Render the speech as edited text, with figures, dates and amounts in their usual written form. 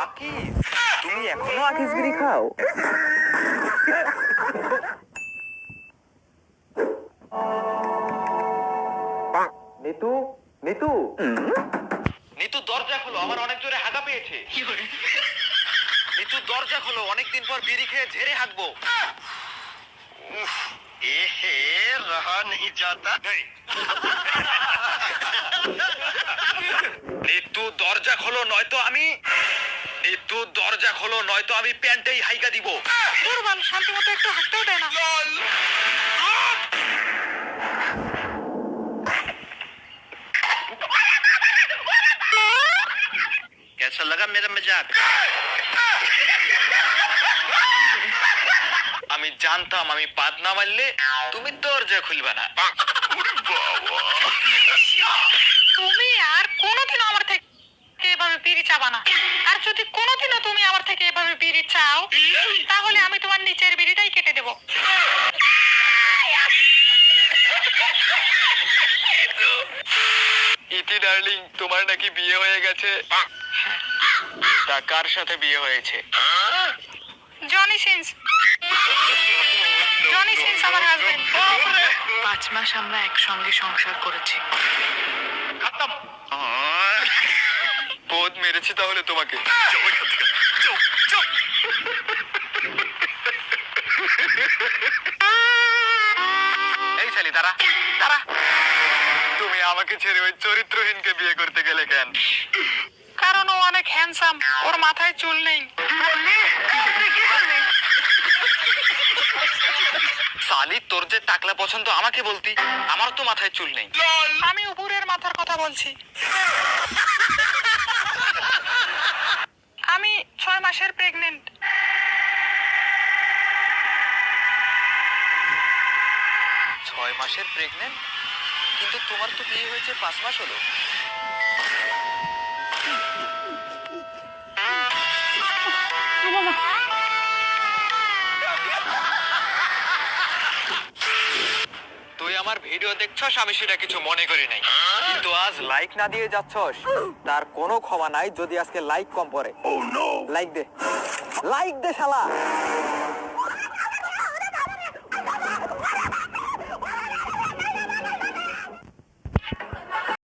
আকিস, তুমি এখনো আকিস বিড়ি খাও? নিতু, নিতু, নিতু দরজা খোলো, আমার অনেক জোরে হাগা পেয়েছে। নিতু দরজা খোলো, অনেকদিন পর বিড়ি খেয়ে ঝেড়ে হাগবো। রহা নেই যাতা। নিতু দরজা খোলো, নয়তো আমি প্যান্টেই হাইকা দিব। দুর্বল, শান্তি মতো একটু হাঁটতেও দেয় না। कैसा लगा मेरा मजाक? আমি জানতাম আমি পাদ না মারলে তুমি দরজা খুলবে না। তুমি আর কোনোদিনও আমার থেকে এভাবে বিড়ি চাবা না। আর যদি কোনোদিনও তুমি আমার থেকে এভাবে বিড়ি চাও, তাহলে আমি তোমার নিচের বিড়িটাই কেটে দেবো। ইতি ডার্লিং, তোমার নাকি বিয়ে হয়ে গেছে? তা কার সাথে বিয়ে হয়েছে? Johnny Sins. জনি সিন্স আমার হাজবেন্ড। 5 মাস আমরা একসঙ্গে সংসার করেছি। বোধ মেরেছি তাহলে তোমাকে। এই শালি দাঁড়া দাঁড়া, তুমি আমাকে ছেড়ে ওই চরিত্রহীনকে বিয়ে করতে গেলে কেন? কারণ ও অনেক হ্যান্ডসাম, ওর মাথায় চুল নেই। শালি, তোর যে টাকলা পছন্দ আমাকে বলতি, আমার তো মাথায় চুল নেই। আমি উপরের মাথার কথা বলছি। আমি 6 মাসের প্রেগনেন্ট। 6 মাসের প্রেগনেন্ট? কিন্তু তোমার তো বিয়ে হয়েছে 5 মাস হলো। তুই আমার ভিডিও দেখছস, আমি সেটা কিছু মনে করি নাই, কিন্তু আজ লাইক না দিয়ে যাচ্ছস, তার কোনো ক্ষমা নাই। যদি আজকে লাইক কম পড়ে, লাইক দে, লাইক দে শালা।